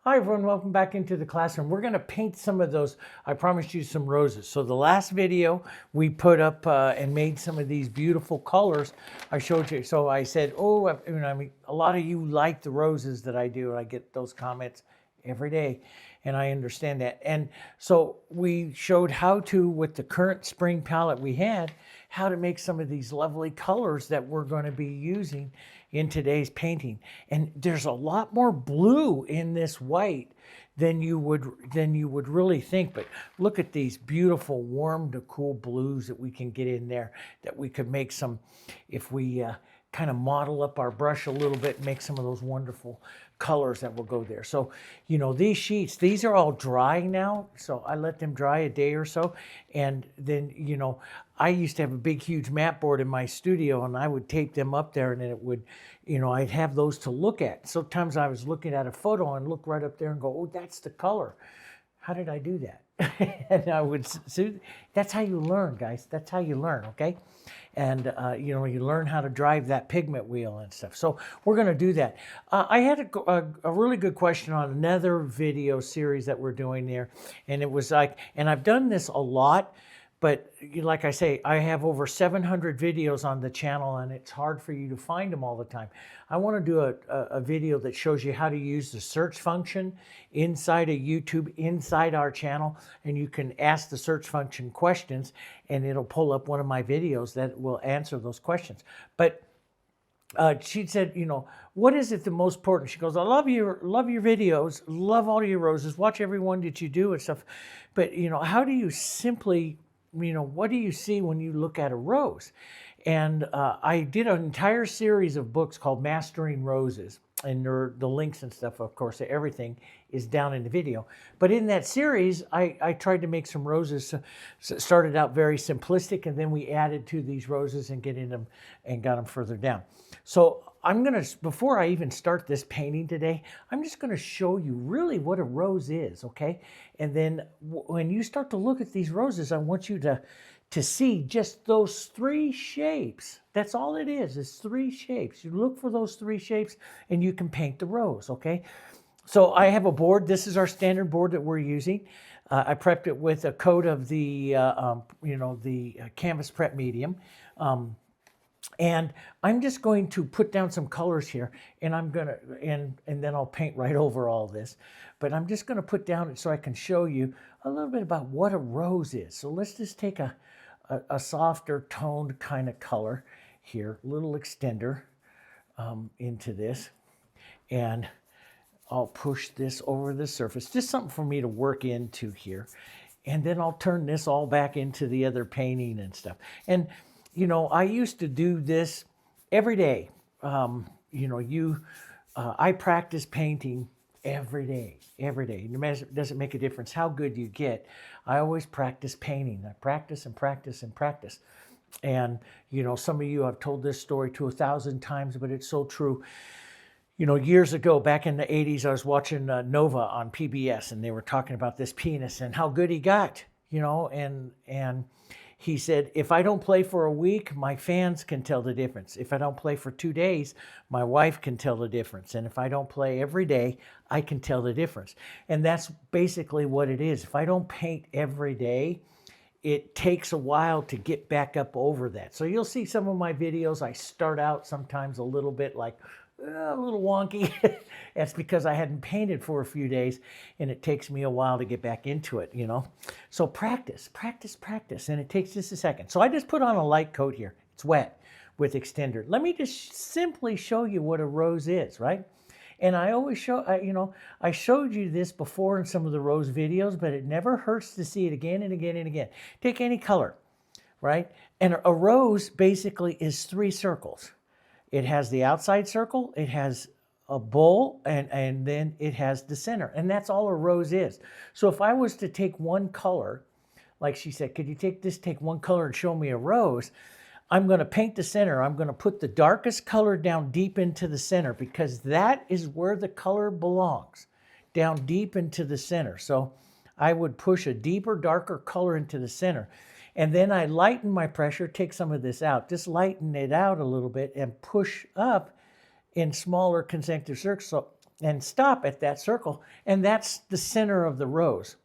Hi everyone, welcome back into the classroom. We're going to paint some of those, I promised you some roses. So the last video we put up and made some of these beautiful colors I showed you. So I said, I mean, a lot of you like the roses that I do. I get those comments every day and I understand that. And so we showed how to, with the current spring palette we had, how to make some of these lovely colors that we're going to be using in today's painting. And there's a lot more blue in this white than you would really think. But look at these beautiful warm to cool blues that we can get in there, that we could make some, if we kind of model up our brush a little bit, make some of those wonderful colors that will go there. So, you know, these sheets, these are all drying now. So I let them dry a day or so. And then, you know, I used to have a big, huge mat board in my studio and I would tape them up there and then it would, you know, I'd have those to look at. Sometimes I was looking at a photo and look right up there and go, oh, that's the color. How did I do that? And I would, so that's how you learn, guys. That's how you learn, okay? And, you know, you learn how to drive that pigment wheel and stuff. So we're going to do that. I had a really good question on another video series that we're doing there. And it was like, and I've done this a lot, but like I say, I have over 700 videos on the channel and it's hard for you to find them all the time. I want to do a video that shows you how to use the search function inside of YouTube, inside our channel, and you can ask the search function questions and it'll pull up one of my videos that will answer those questions. But she said, you know, what is it the most important? She goes, I love your videos, love all your roses, watch every one that you do and stuff. But, you know, how do you simply, you know, what do you see when you look at a rose? And I did an entire series of books called Mastering Roses. And the links and stuff, of course, everything is down in the video. But in that series, I tried to make some roses. So it started out very simplistic, and then we added to these roses and get in them and got them further down. So I'm going to, before I even start this painting today, I'm just going to show you really what a rose is, okay? And then when you start to look at these roses, I want you to see just those three shapes. That's all it is three shapes. You look for those three shapes and you can paint the rose, okay? So I have a board. This is our standard board that we're using. I prepped it with a coat of the, you know, the canvas prep medium. And I'm just going to put down some colors here and I'm going to, and then I'll paint right over all this. But I'm just going to put down it so I can show you a little bit about what a rose is. So let's just take a softer toned kind of color here, little extender into this. And I'll push this over the surface, just something for me to work into here. And then I'll turn this all back into the other painting and stuff. And you know, I used to do this every day. You know, I practice painting every day. It doesn't make a difference how good you get. I always practice painting. I practice and practice and practice. And, you know, some of you have told this story to 1,000 times, but it's so true. You know, years ago, back in the 80s, I was watching Nova on PBS, and they were talking about this pianist and how good he got, you know, and he said, if I don't play for a week, my fans can tell the difference. If I don't play for 2 days, my wife can tell the difference. And if I don't play every day, I can tell the difference. And that's basically what it is. If I don't paint every day, it takes a while to get back up over that. So you'll see some of my videos, I start out sometimes a little bit like, a little wonky. That's because I hadn't painted for a few days and it takes me a while to get back into it, you know. So practice, practice, practice, and it takes just a second. So I just put on a light coat here. It's wet with extender. Let me just simply show you what a rose is, right? And I always show, you know, I showed you this before in some of the rose videos, but it never hurts to see it again and again and again. Take any color, right? And a rose basically is 3 circles. It has the outside circle, it has a bowl, and then it has the center. And that's all a rose is. So if I was to take one color, like she said, could you take one color and show me a rose? I'm going to paint the center. I'm going to put the darkest color down deep into the center because that is where the color belongs, down deep into the center. So I would push a deeper, darker color into the center. And then I lighten my pressure, take some of this out, just lighten it out a little bit and push up in smaller concentric and stop at that circle. And that's the center of the rose.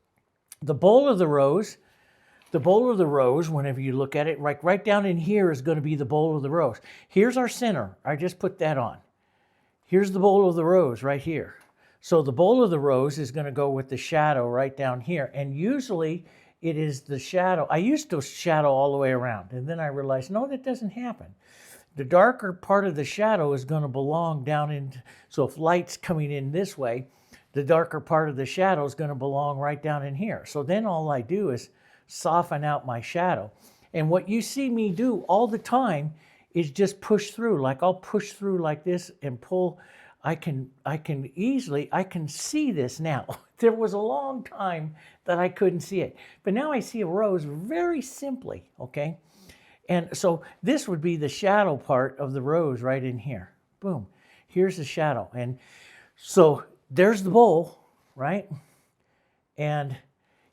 The bowl of the rose, whenever you look at it, right down in here is going to be the bowl of the rose. Here's our center. I just put that on. Here's the bowl of the rose right here. So the bowl of the rose is going to go with the shadow right down here. And usually it is the shadow. I used to shadow all the way around. And then I realized, no, that doesn't happen. The darker part of the shadow is going to belong down in. So if light's coming in this way, the darker part of the shadow is going to belong right down in here. So then all I do is soften out my shadow. And what you see me do all the time is just push through. Like I'll push through like this and pull. I can see this now. There was a long time that I couldn't see it. But now I see a rose very simply, okay? And so this would be the shadow part of the rose right in here. Boom. Here's the shadow. And so there's the bowl, right? And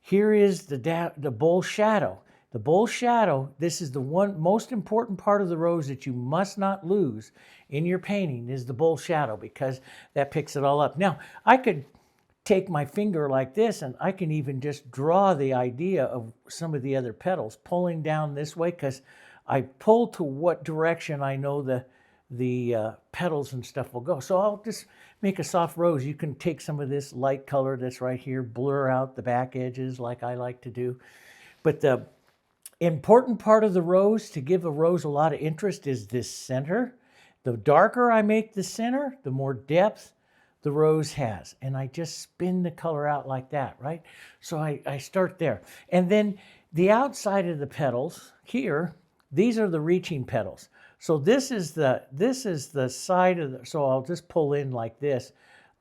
here is the bowl shadow. The bowl shadow, this is the one most important part of the rose that you must not lose in your painting is the bowl shadow, because that picks it all up. Now, I could take my finger like this and I can even just draw the idea of some of the other petals pulling down this way, because I pull to what direction I know the petals and stuff will go. So I'll just make a soft rose. You can take some of this light color that's right here, blur out the back edges like I like to do. But the important part of the rose, to give a rose a lot of interest, is this center. The darker I make the center, the more depth the rose has. And I just spin the color out like that, right? So I start there. And then the outside of the petals here, these are the reaching petals. So this is the side of the, so I'll just pull in like this.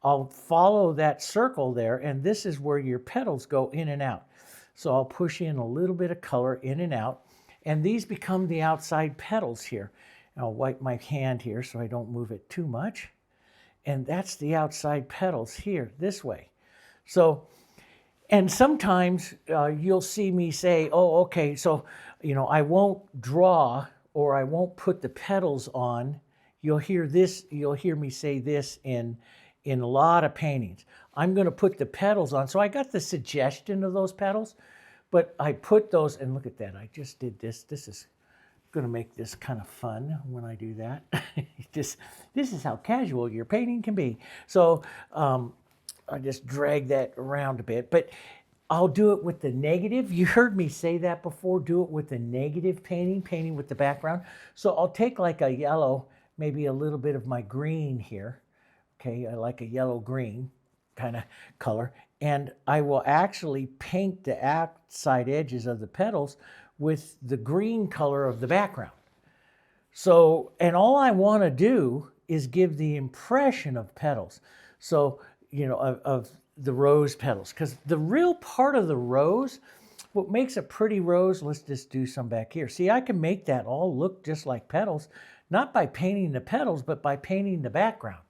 I'll follow that circle there, and this is where your petals go in and out. So I'll push in a little bit of color in and out, and these become the outside petals here. And I'll wipe my hand here so I don't move it too much. And that's the outside petals here, this way. So, and sometimes you'll see me say, oh, okay, so, you know, I won't draw or I won't put the petals on. You'll hear me say this in a lot of paintings. I'm going to put the petals on. So I got the suggestion of those petals, but I put those, and look at that. I just did this. This is going to make this kind of fun when I do that. This is how casual your painting can be. So I just drag that around a bit, but I'll do it with the negative. You heard me say that before. Do it with the negative painting with the background. So I'll take like a yellow, maybe a little bit of my green here. Okay, I like a yellow-green kind of color. And I will actually paint the outside edges of the petals with the green color of the background. So, and all I want to do is give the impression of petals. So, you know, of the rose petals. Because the real part of the rose, what makes a pretty rose, let's just do some back here. See, I can make that all look just like petals, not by painting the petals, but by painting the background.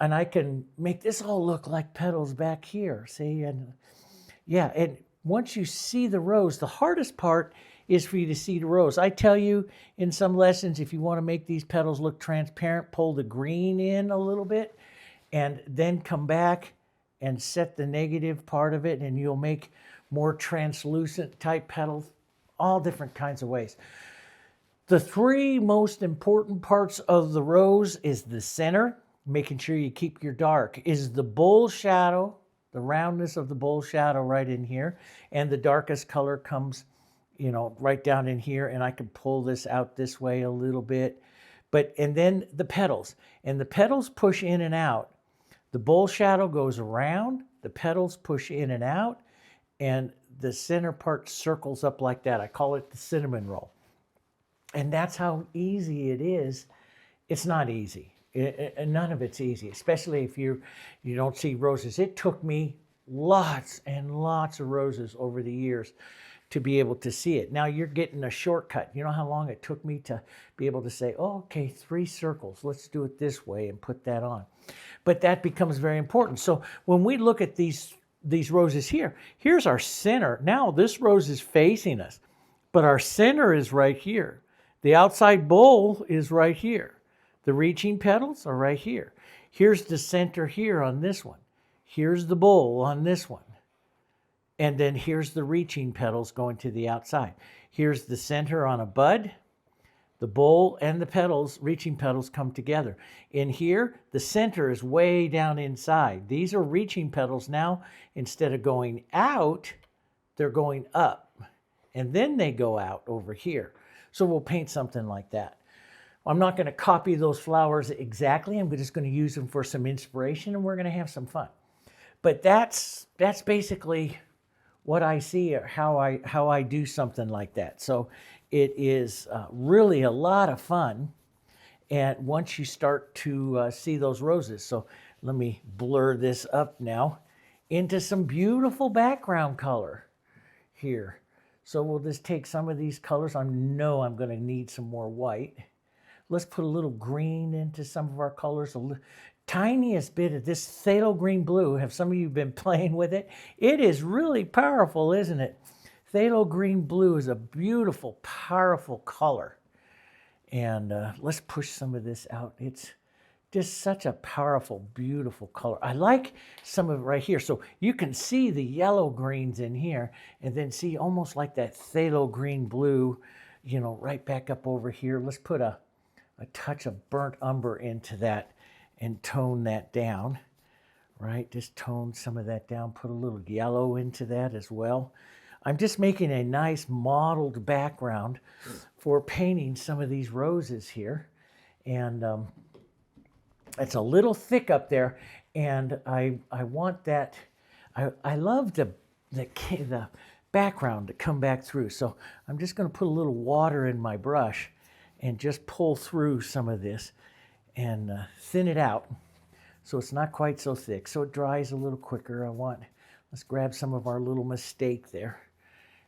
And I can make this all look like petals back here, see? And yeah, and once you see the rose, the hardest part is for you to see the rose. I tell you in some lessons, if you want to make these petals look transparent, pull the green in a little bit and then come back and set the negative part of it, and you'll make more translucent type petals, all different kinds of ways. The three most important parts of the rose is the center, making sure you keep your dark, is the bowl shadow, the roundness of the bowl shadow right in here, and the darkest color comes, you know, right down in here, and I can pull this out this way a little bit. But, and then the petals, and the petals push in and out. The bowl shadow goes around, the petals push in and out, and the center part circles up like that. I call it the cinnamon roll. And that's how easy it is. It's not easy. None of it's easy, especially if you don't see roses. It took me lots and lots of roses over the years to be able to see it. Now you're getting a shortcut. You know how long it took me to be able to say, oh, okay, 3 circles. Let's do it this way and put that on. But that becomes very important. So when we look at these roses here, here's our center. Now this rose is facing us, but our center is right here. The outside bowl is right here. The reaching petals are right here. Here's the center here on this one. Here's the bowl on this one. And then here's the reaching petals going to the outside. Here's the center on a bud. The bowl and the petals, reaching petals, come together. In here, the center is way down inside. These are reaching petals now. Instead of going out, they're going up. And then they go out over here. So we'll paint something like that. I'm not going to copy those flowers exactly. I'm just going to use them for some inspiration, and we're going to have some fun. But that's basically what I see, or how I do something like that. So it is really a lot of fun. And once you start to see those roses, so let me blur this up now into some beautiful background color here. So we'll just take some of these colors. I know I'm going to need some more white. Let's put a little green into some of our colors. Tiniest bit of this phthalo green blue. Have some of you been playing with it? It is really powerful, isn't it? Phthalo green blue is a beautiful, powerful color. And let's push some of this out. It's just such a powerful, beautiful color. I like some of it right here. So you can see the yellow greens in here, and then see almost like that phthalo green blue, you know, right back up over here. Let's put a touch of burnt umber into that and tone that down, right? Just tone some of that down. Put a little yellow into that as well. I'm just making a nice modeled background for painting some of these roses here. And it's a little thick up there, and I want that. I love the background to come back through. So I'm just going to put a little water in my brush and just pull through some of this and thin it out so it's not quite so thick, so it dries a little quicker. Let's grab some of our little mistake there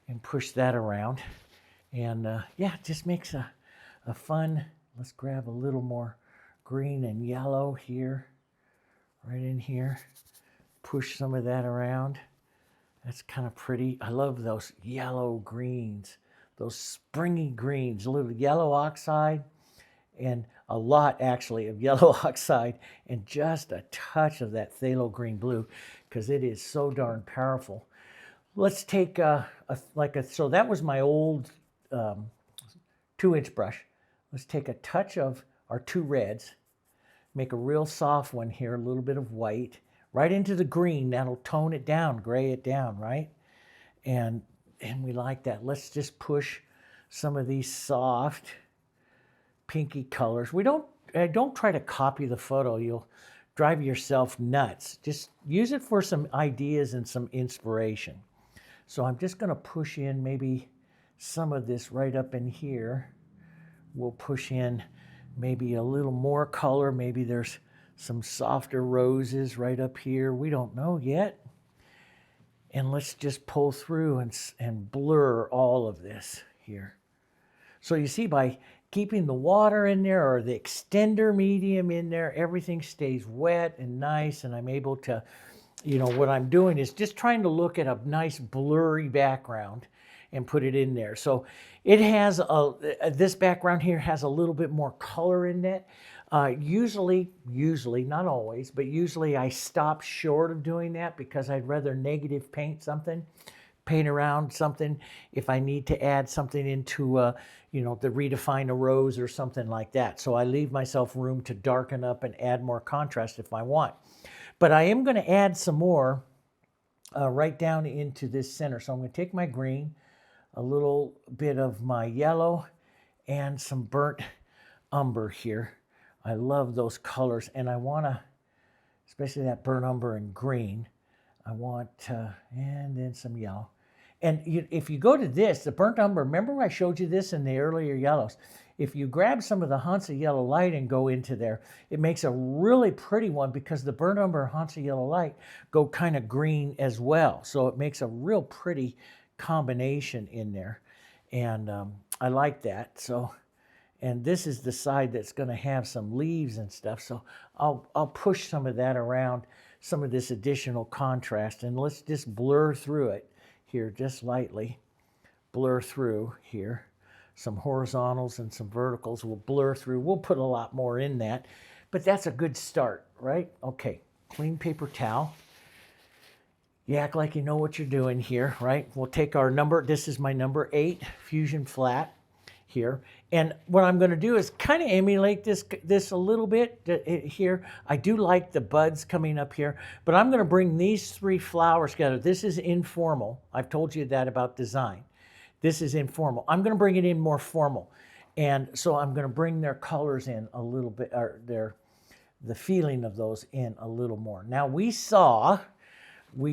and push that around. And yeah, it just makes a fun. Let's grab a little more green and yellow here, right in here. Push some of that around. That's kind of pretty. I love those yellow greens, those springy greens, a little yellow oxide, and a lot actually of yellow oxide, and just a touch of that phthalo green blue, because it is so darn powerful. Let's take so that was my old 2-inch brush. Let's take a touch of our 2 reds, make a real soft one here, a little bit of white, right into the green. That'll tone it down, gray it down, right? And we like that. Let's just push some of these soft pinky colors. Don't try to copy the photo. You'll drive yourself nuts. Just use it for some ideas and some inspiration. So I'm just going to push in maybe some of this right up in here. We'll push in maybe a little more color. Maybe there's some softer roses right up here. We don't know yet. And let's just pull through and blur all of this here. So you see, by keeping the water in there or the extender medium in there, everything stays wet and nice, and I'm able to, you know, what I'm doing is just trying to look at a nice blurry background and put it in there. So it has this background here has a little bit more color in it. Usually, not always, but usually I stop short of doing that because I'd rather negative paint around something if I need to add something into, you know, to redefine a rose or something like that. So I leave myself room to darken up and add more contrast if I want. But I am going to add some more right down into this center. So I'm going to take my green, a little bit of my yellow, and some burnt umber here. I love those colors, and I want to, especially that burnt umber and green, I want, and then some yellow. And if you go to this, the burnt umber, remember I showed you this in the earlier yellows. If you grab some of the Hansa Yellow Light and go into there, it makes a really pretty one because the burnt umber and Hansa Yellow Light go kind of green as well. So it makes a real pretty combination in there. And I like that. So, and this is the side that's going to have some leaves and stuff. So I'll push some of that around, some of this additional contrast, and let's just blur through it here, just lightly. Blur through here. Some horizontals and some verticals we'll blur through. We'll put a lot more in that but that's a good start, right? Okay, clean paper towel. You act like you know what you're doing here, right? We'll take our number, this is my number 8 Fusion Flat here. And what I'm gonna do is kind of emulate this a little bit here. I do like the buds coming up here, but I'm gonna bring these 3 flowers together. This is informal. I've told you that about design. This is informal. I'm gonna bring it in more formal. And so I'm gonna bring their colors in a little bit, or the feeling of those in a little more. Now we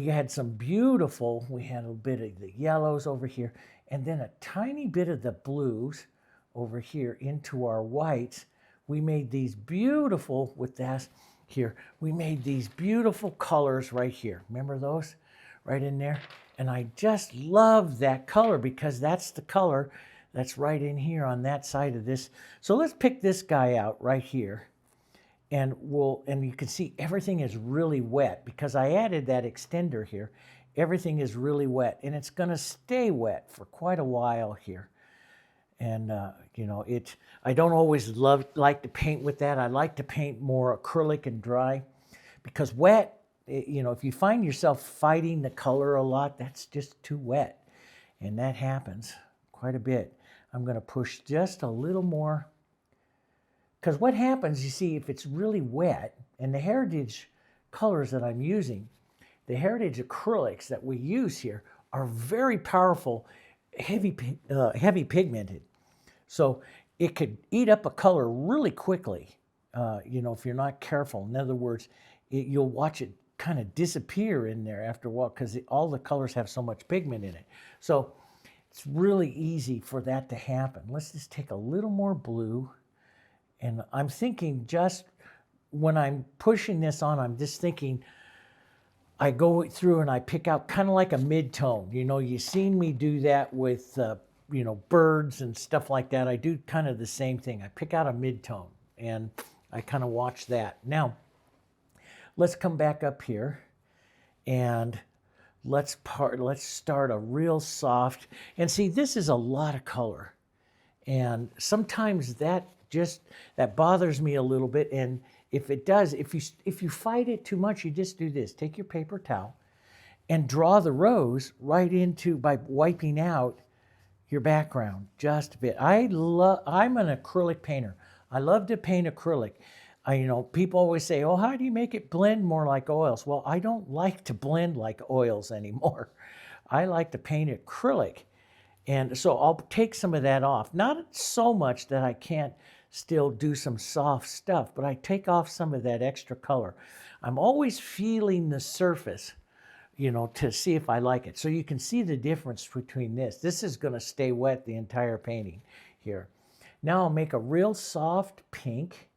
had some beautiful, we had a bit of the yellows over here, and then a tiny bit of the blues over here into our whites. We made these beautiful, with that here, we made these beautiful colors right here. Remember those? Right in there? And I just love that color because that's the color that's right in here on that side of this. So let's pick this guy out right here. And you can see everything is really wet because I added that extender here. Everything is really wet, and it's going to stay wet for quite a while here. And you know, I don't always like to paint with that. I like to paint more acrylic and dry, because wet, you know, if you find yourself fighting the color a lot, that's just too wet, and that happens quite a bit. I'm going to push just a little more. Because what happens, you see, if it's really wet, and the heritage colors that I'm using, the heritage acrylics that we use here are very powerful, heavy pigmented. So it could eat up a color really quickly, you know, if you're not careful. In other words, you'll watch it kind of disappear in there after a while because all the colors have so much pigment in it. So it's really easy for that to happen. Let's just take a little more blue. And I'm thinking, just when I'm pushing this on, I'm just thinking, I go through and I pick out kind of like a mid-tone. You know, you've seen me do that with, you know, birds and stuff like that. I do kind of the same thing. I pick out a mid-tone and I kind of watch that. Now, let's come back up here and let's start a real soft. And see, this is a lot of color. And sometimes that bothers me a little bit. And if it does, if you fight it too much, you just do this. Take your paper towel and draw the rose right into, by wiping out your background just a bit. I'm an acrylic painter. I love to paint acrylic. You know, people always say, oh, how do you make it blend more like oils? Well, I don't like to blend like oils anymore. I like to paint acrylic. And so I'll take some of that off. Not so much that I can't still do some soft stuff, but I take off some of that extra color. I'm always feeling the surface, you know, to see if I like it. So you can see the difference between this. This is going to stay wet the entire painting here. Now I'll make a real soft pink,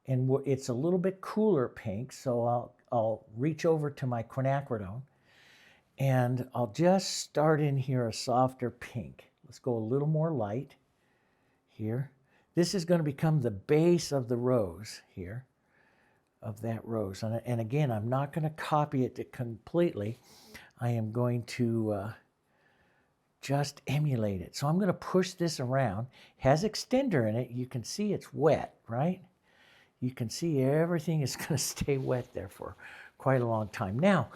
and it's a little bit cooler pink, so I'll reach over to my quinacridone, and I'll just start in here a softer pink. Let's go a little more light here. This is going to become the base of the rose here, of that rose. And again, I'm not going to copy it completely. I am going to just emulate it. So I'm going to push this around. It has extender in it. You can see it's wet, right? You can see everything is going to stay wet there for quite a long time. Now,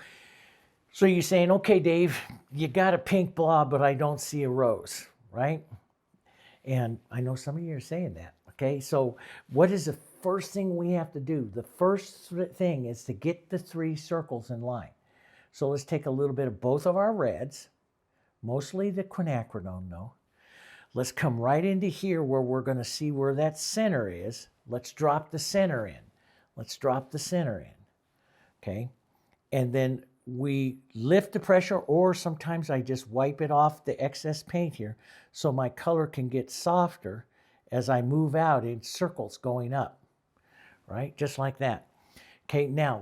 so you're saying, okay, Dave, you got a pink blob, but I don't see a rose, right? And I know some of you are saying that, okay? So what is the first thing we have to do? The first thing is to get the 3 circles in line. So let's take a little bit of both of our reds, mostly the quinacridone though. Let's come right into here where we're going to see where that center is. Let's drop the center in. Let's drop the center in, okay? And then we lift the pressure, or sometimes I just wipe it off the excess paint here so my color can get softer as I move out in circles going up, right? Just like that. Okay, now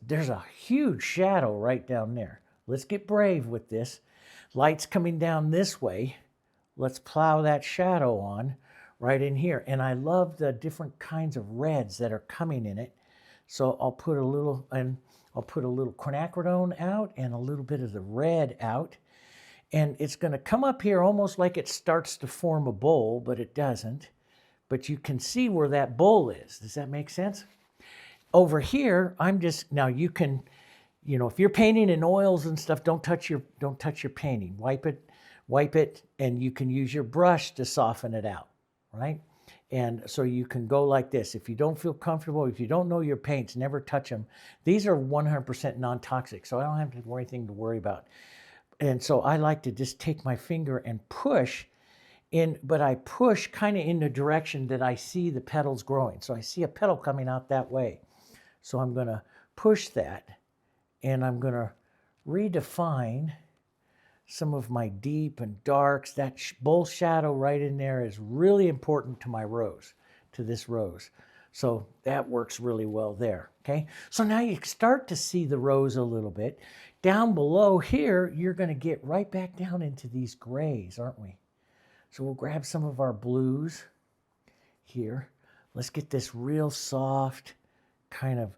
there's a huge shadow right down there. Let's get brave with this. Light's coming down this way. Let's plow that shadow on right in here. And I love the different kinds of reds that are coming in it. So I'll put a little quinacridone out and a little bit of the red out. And it's going to come up here almost like it starts to form a bowl, but it doesn't. But you can see where that bowl is. Does that make sense? over here, I'm just, now you can, if you're painting in oils and stuff, don't touch your painting. Wipe it, and you can use your brush to soften it out, right? And so you can go like this. If you don't feel comfortable, if you don't know your paints, never touch them. These are 100% non-toxic, so I don't have anything to worry about. And so I like to just take my finger and push in, but I push kind of in the direction that I see the petals growing. So I see a petal coming out that way. So I'm going to push that, and I'm going to redefine some of my deep and darks. That bull shadow right in there is really important to my rose, to this rose. So that works really well there, okay? So now you start to see the rose a little bit. Down below here, you're going to get right back down into these grays, aren't we? So we'll grab some of our blues here. Let's get this real soft kind of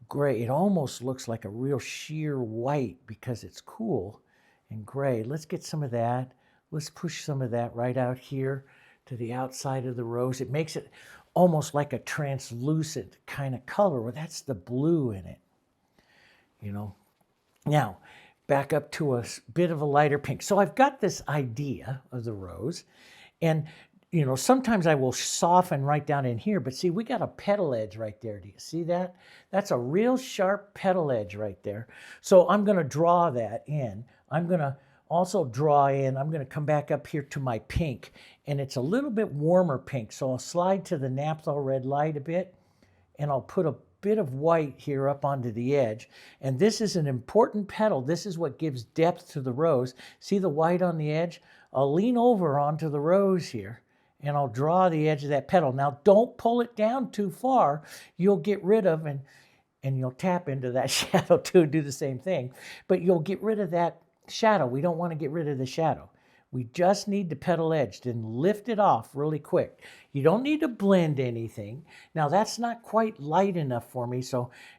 gray. It almost looks like a real sheer white because it's cool and gray. Let's get some of that. Let's push some of that right out here to the outside of the rose. It makes it almost like a translucent kind of color. Well, that's the blue in it, Now, back up to a bit of a lighter pink. So I've got this idea of the rose, and sometimes I will soften right down in here, but see, we got a petal edge right there. Do you see that? That's a real sharp petal edge right there. So I'm going to draw that in. I'm going to also draw in, I'm going to come back up here to my pink, and it's a little bit warmer pink. So I'll slide to the Naphthol Red Light a bit, and I'll put a bit of white here up onto the edge. And this is an important petal. This is what gives depth to the rose. See the white on the edge? I'll lean over onto the rose here, and I'll draw the edge of that petal. Now, don't pull it down too far. You'll get rid of, and you'll tap into that shadow too, do the same thing. But you'll get rid of that shadow. We don't want to get rid of the shadow. We just need the petal edge, then lift it off really quick. You don't need to blend anything. Now, that's not quite light enough for me,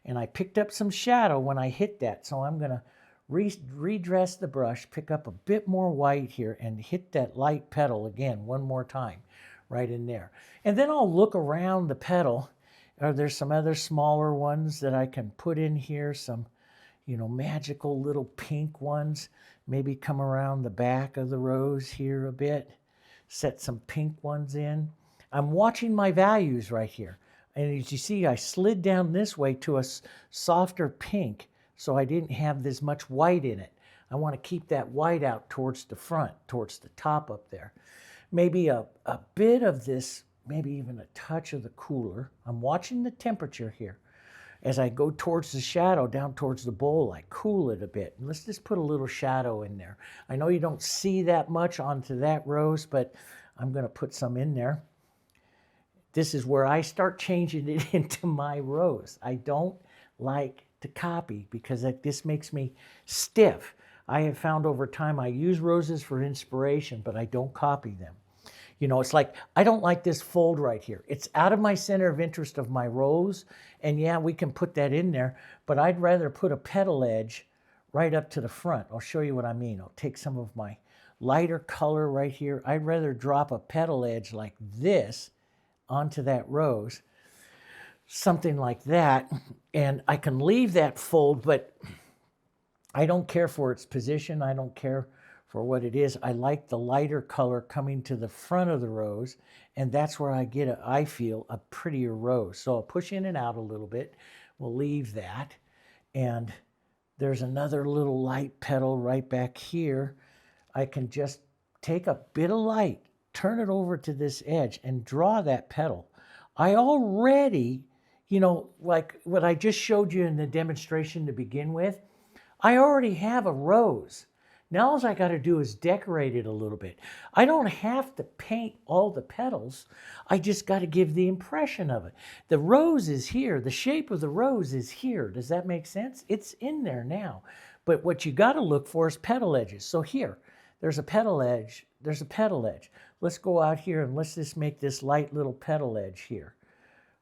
and I picked up some shadow when I hit that, so I'm going to redress the brush, pick up a bit more white here, and hit that light petal again one more time right in there. And then I'll look around the petal. There's some other smaller ones that I can put in here, some magical little pink ones. Maybe come around the back of the rose here a bit. Set some pink ones in. I'm watching my values right here. And as you see, I slid down this way to a softer pink, so I didn't have this much white in it. I want to keep that white out towards the front, towards the top up there. Maybe a bit of this, maybe even a touch of the cooler. I'm watching the temperature here. As I go towards the shadow, down towards the bowl, I cool it a bit. And let's just put a little shadow in there. I know you don't see that much onto that rose, but I'm going to put some in there. This is where I start changing it into my rose. I don't like to copy because this makes me stiff. I have found over time I use roses for inspiration, but I don't copy them. It's like, I don't like this fold right here. It's out of my center of interest of my rose. And yeah, we can put that in there, but I'd rather put a petal edge right up to the front. I'll show you what I mean. I'll take some of my lighter color right here. I'd rather drop a petal edge like this onto that rose, something like that. And I can leave that fold, but I don't care for its position. I don't care for what it is. I like the lighter color coming to the front of the rose, and that's where I get, I feel, a prettier rose. So I'll push in and out a little bit. We'll leave that. And there's another little light petal right back here. I can just take a bit of light, turn it over to this edge, and draw that petal. I already, like what I just showed you in the demonstration to begin with, I already have a rose. Now all I got to do is decorate it a little bit. I don't have to paint all the petals. I just got to give the impression of it. The rose is here. The shape of the rose is here. Does that make sense? It's in there now. But what you got to look for is petal edges. So here, there's a petal edge. There's a petal edge. Let's go out here and let's just make this light little petal edge here.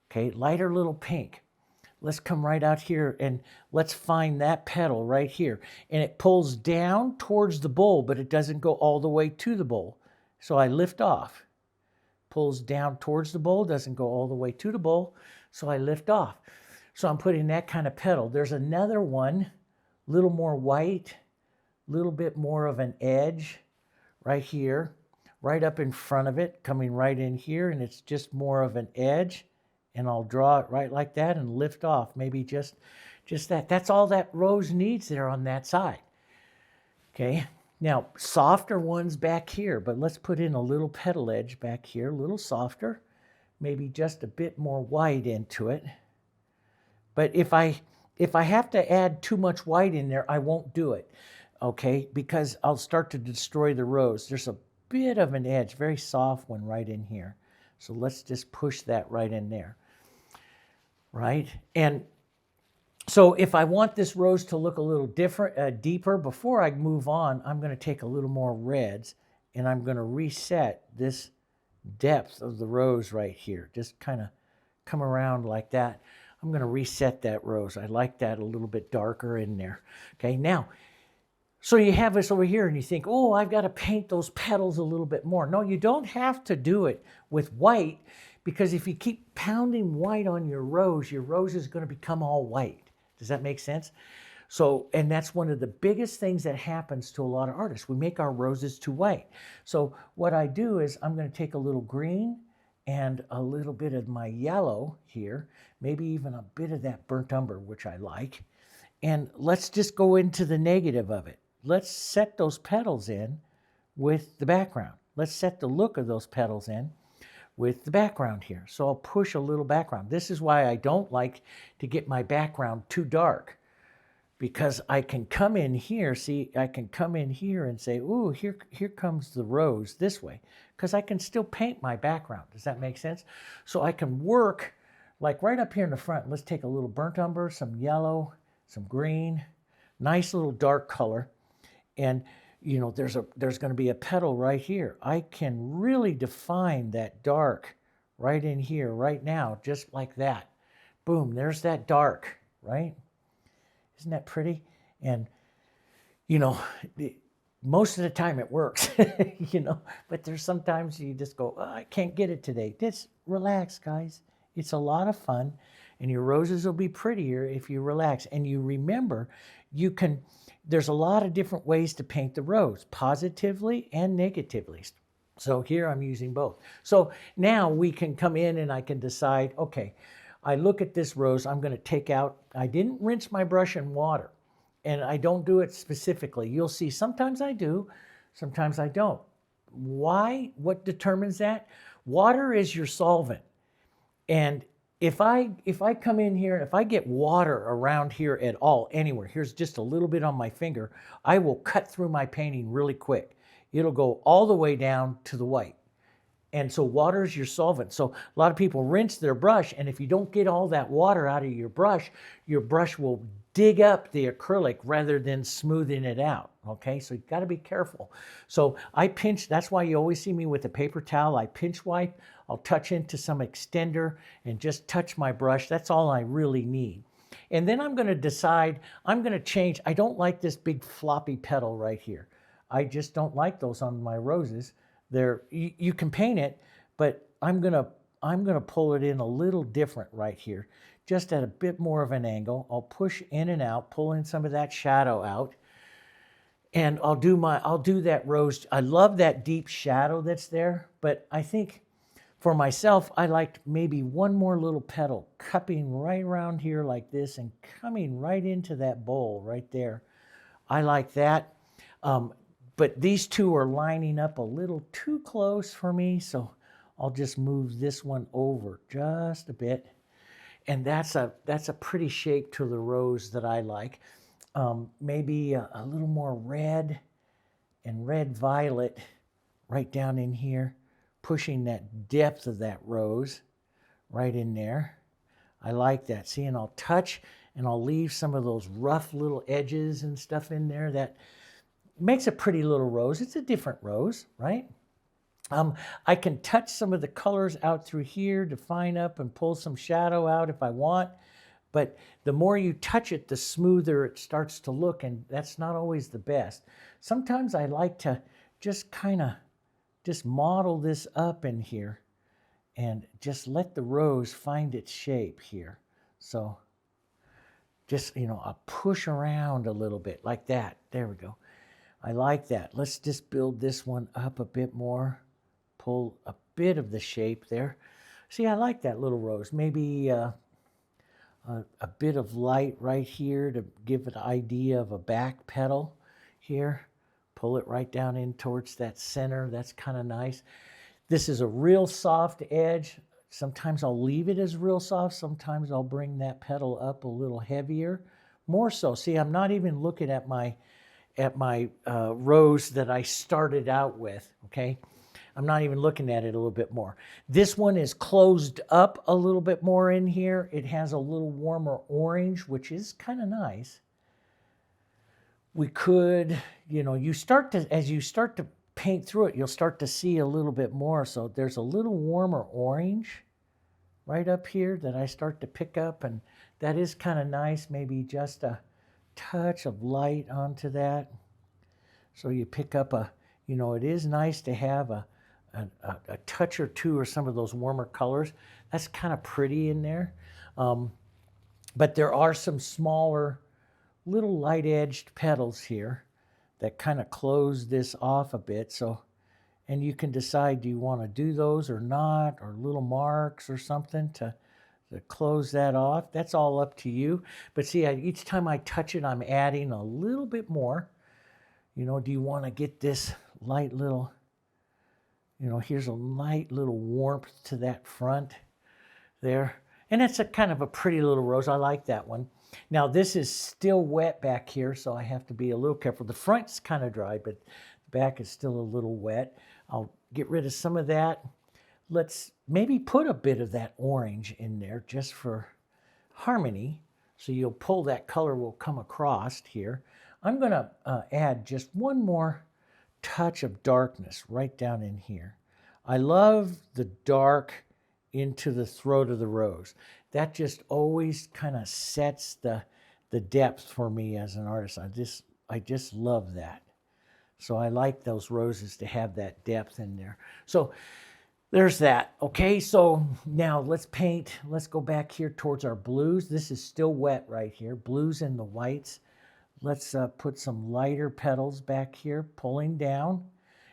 Okay, lighter little pink. Let's come right out here and let's find that petal right here. And it pulls down towards the bowl, but it doesn't go all the way to the bowl. So I lift off. Pulls down towards the bowl, doesn't go all the way to the bowl, so I lift off. So I'm putting that kind of petal. There's another one, a little more white, a little bit more of an edge right here, right up in front of it, coming right in here, and it's just more of an edge. And I'll draw it right like that and lift off, maybe just that. That's all that rose needs there on that side. Okay, now softer ones back here, but let's put in a little petal edge back here, a little softer, maybe just a bit more white into it. But if I have to add too much white in there, I won't do it, okay, because I'll start to destroy the rose. There's a bit of an edge, very soft one right in here. So let's just push that right in there, right? And so if I want this rose to look a little different, deeper, before I move on, I'm going to take a little more reds, and I'm going to reset this depth of the rose right here. Just kind of come around like that. I'm going to reset that rose. I like that a little bit darker in there. Okay, now, so you have this over here and you think, oh, I've got to paint those petals a little bit more. No, you don't have to do it with white, because if you keep pounding white on your rose is going to become all white. Does that make sense? So, and that's one of the biggest things that happens to a lot of artists. We make our roses too white. So what I do is I'm going to take a little green and a little bit of my yellow here, maybe even a bit of that burnt umber, which I like. And let's just go into the negative of it. Let's set those petals in with the background. Let's set the look of those petals in with the background here. So I'll push a little background. This is why I don't like to get my background too dark, because I can come in here, see, I can come in here and say, ooh, here comes the rose this way, because I can still paint my background. Does that make sense? So I can work like right up here in the front. Let's take a little burnt umber, some yellow, some green, nice little dark color. And you know, there's going to be a petal right here. I can really define that dark right in here, right now, just like that. Boom, there's that dark, right? Isn't that pretty? And, you know, most of the time it works, you know, but there's sometimes you just go, oh, I can't get it today. Just relax, guys. It's a lot of fun, and your roses will be prettier if you relax. And you remember, there's a lot of different ways to paint the rose, positively and negatively. So here I'm using both. So now we can come in and I can decide, okay, I look at this rose, I'm going to take out, I didn't rinse my brush in water, and I don't do it specifically. You'll see sometimes I do, sometimes I don't. Why? What determines that? Water is your solvent. And if I come in here, if I get water around here at all, anywhere, here's just a little bit on my finger, I will cut through my painting really quick. It'll go all the way down to the white. And so water is your solvent. So a lot of people rinse their brush, and if you don't get all that water out of your brush will dig up the acrylic rather than smoothing it out, okay? So you've got to be careful. So I pinch, that's why you always see me with a paper towel. I pinch wipe, I'll touch into some extender and just touch my brush. That's all I really need. And then I'm going to decide, I'm going to change. I don't like this big floppy petal right here. I just don't like those on my roses. You can paint it, but I'm gonna pull it in a little different right here, just at a bit more of an angle. I'll push in and out, pull in some of that shadow out, and I'll do that rose. I love that deep shadow that's there, but I think for myself, I liked maybe one more little petal cupping right around here like this and coming right into that bowl right there. I like that. But these two are lining up a little too close for me, so I'll just move this one over just a bit. And that's a pretty shape to the rose that I like. Maybe a little more red and red violet right down in here, pushing that depth of that rose right in there. I like that. See, and I'll touch and I'll leave some of those rough little edges and stuff in there that makes a pretty little rose. It's a different rose, right? I can touch some of the colors out through here, define up and pull some shadow out if I want. But the more you touch it, the smoother it starts to look, and that's not always the best. Sometimes I like to just kind of just model this up in here and just let the rose find its shape here. So just, you know, a push around a little bit like that. There we go. I like that. Let's just build this one up a bit more. Pull a bit of the shape there. See, I like that little rose. Maybe a bit of light right here to give it an idea of a back petal here. Pull it right down in towards that center. That's kind of nice. This is a real soft edge. Sometimes I'll leave it as real soft. Sometimes I'll bring that petal up a little heavier. More so. See, I'm not even looking at my rose that I started out with, okay? I'm not even looking at it a little bit more. This one is closed up a little bit more in here. It has a little warmer orange, which is kind of nice. We could, you know, as you start to paint through it, you'll start to see a little bit more. So there's a little warmer orange right up here that I start to pick up, and that is kind of nice. Maybe just a touch of light onto that. So you pick up you know, it is nice to have a touch or two or some of those warmer colors. That's kind of pretty in there. But there are some smaller, little light-edged petals here that kind of close this off a bit. So, and you can decide, do you want to do those or not, or little marks or something to close that off. That's all up to you. But see, each time I touch it, I'm adding a little bit more. You know, do you want to get this light little, you know, here's a light little warmth to that front there. And it's a kind of a pretty little rose. I like that one. Now, this is still wet back here, so I have to be a little careful. The front's kind of dry, but the back is still a little wet. I'll get rid of some of that. Let's maybe put a bit of that orange in there just for harmony. So you'll pull that color will come across here. I'm going to add just one more touch of darkness right down in here. I love the dark into the throat of the rose. That just always kind of sets the depth for me as an artist. I just love that. So I like those roses to have that depth in there. So there's that. Okay, so now let's paint. Let's go back here towards our blues. This is still wet right here. Blues and the whites. Let's put some lighter petals back here, pulling down.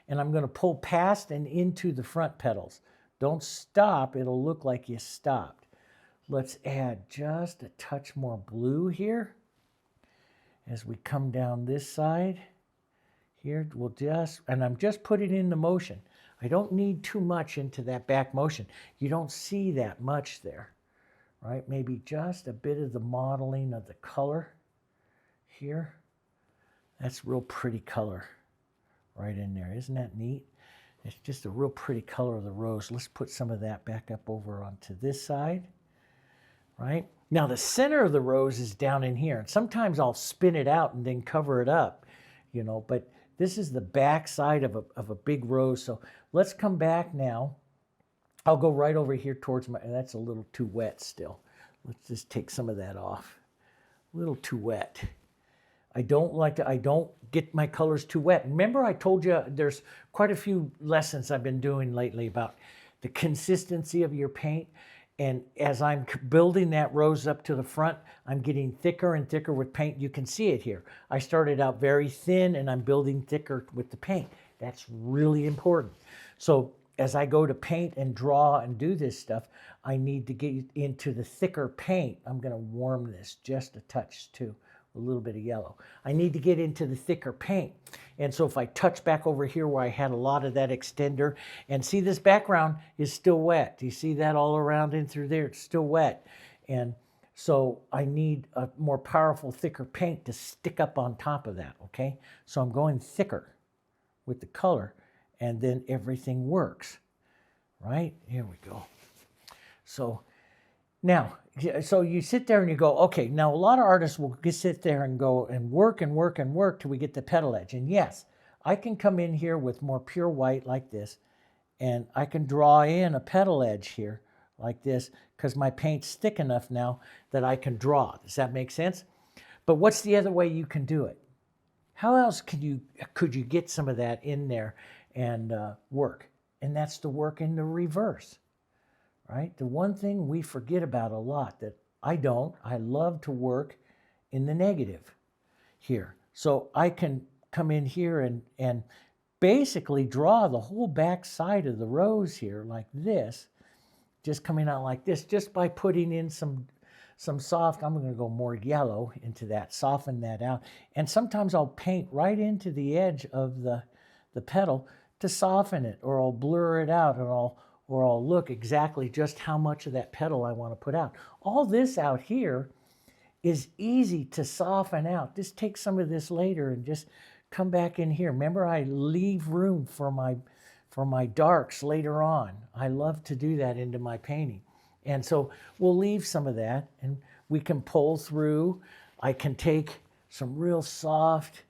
And I'm going to pull past and into the front petals. Don't stop. It'll look like you stopped. Let's add just a touch more blue here. As we come down this side. Here, and I'm just putting it into motion. I don't need too much into that back motion. You don't see that much there, right? Maybe just a bit of the modeling of the color here. That's real pretty color right in there. Isn't that neat? It's just a real pretty color of the rose. Let's put some of that back up over onto this side, right? Now the center of the rose is down in here. And sometimes I'll spin it out and then cover it up, you know, but this is the back side of a big rose. So let's come back now. I'll go right over here towards that's a little too wet still. Let's just take some of that off. A little too wet. I don't get my colors too wet. Remember I told you there's quite a few lessons I've been doing lately about the consistency of your paint. And as I'm building that rose up to the front, I'm getting thicker and thicker with paint. You can see it here. I started out very thin and I'm building thicker with the paint. That's really important. So as I go to paint and draw and do this stuff, I need to get into the thicker paint. I'm going to warm this just a touch too. A little bit of yellow. I need to get into the thicker paint. And so if I touch back over here where I had a lot of that extender, and see this background is still wet. Do you see that all around in through there? It's still wet. And so I need a more powerful, thicker paint to stick up on top of that, okay? So I'm going thicker with the color, and then everything works, right? Here we go. So now, so you sit there and you go, okay, now a lot of artists will sit there and go and work and work and work till we get the petal edge. And yes, I can come in here with more pure white like this, and I can draw in a petal edge here like this because my paint's thick enough now that I can draw. Does that make sense? But what's the other way you can do it? How else could you get some of that in there and work? And that's to work in the reverse. Right? The one thing we forget about a lot that I love to work in the negative here. So I can come in here and basically draw the whole back side of the rose here like this, just coming out like this, just by putting in some soft, I'm going to go more yellow into that, soften that out. And sometimes I'll paint right into the edge of the petal to soften it, or I'll blur it out, or I'll look exactly just how much of that petal I want to put out. All this out here is easy to soften out. Just take some of this later and just come back in here. Remember, I leave room for my darks later on. I love to do that into my painting. And so we'll leave some of that and we can pull through. I can take some real soft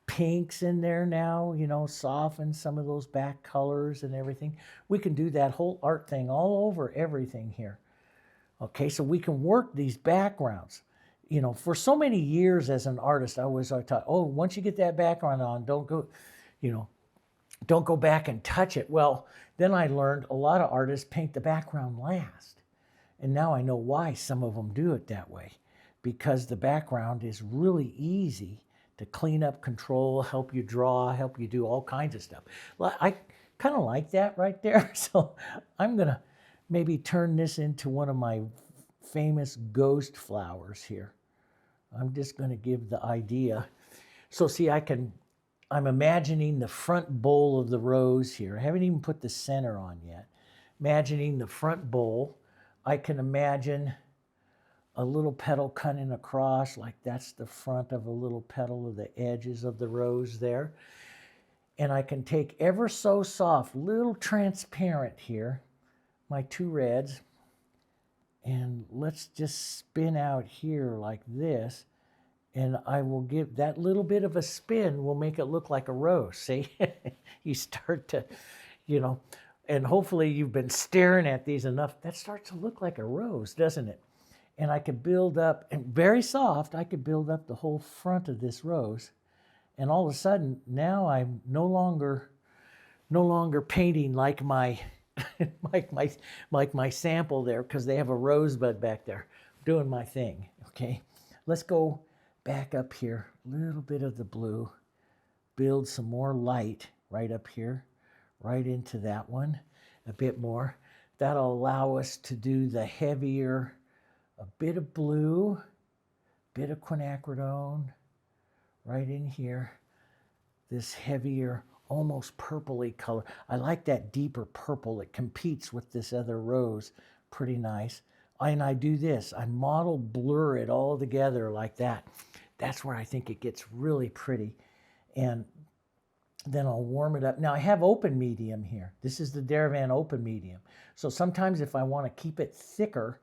pinks in there now, you know, soften some of those back colors and everything. We can do that whole art thing all over everything here. Okay, so we can work these backgrounds. You know, for so many years as an artist, I was taught, oh, once you get that background on, don't go, you know, don't go back and touch it. Well, then I learned a lot of artists paint the background last. And now I know why some of them do it that way, because the background is really easy to clean up, control, help you draw, help you do all kinds of stuff. I kind of like that right there. So I'm going to maybe turn this into one of my famous ghost flowers here. I'm just going to give the idea. So see, I'm imagining the front bowl of the rose here. I haven't even put the center on yet. Imagining the front bowl. I can imagine a little petal cutting across, like that's the front of a little petal of the edges of the rose there. And I can take ever so soft, little transparent here, my two reds, and let's just spin out here like this. And I will give that little bit of a spin, will make it look like a rose. See, you start to, you know, and hopefully you've been staring at these enough. That starts to look like a rose, doesn't it? And I could build up, and very soft, I could build up the whole front of this rose. And all of a sudden, now I'm no longer painting like my like my sample there, because they have a rosebud back there. Doing my thing, okay? Let's go back up here, a little bit of the blue, build some more light right up here, right into that one, a bit more. That'll allow us to do the heavier, a bit of blue, bit of quinacridone, right in here, this heavier, almost purpley color. I like that deeper purple. It competes with this other rose pretty nice. And I do this, I model blur it all together like that. That's where I think it gets really pretty. And then I'll warm it up. Now I have open medium here. This is the Deravan open medium. So sometimes if I want to keep it thicker,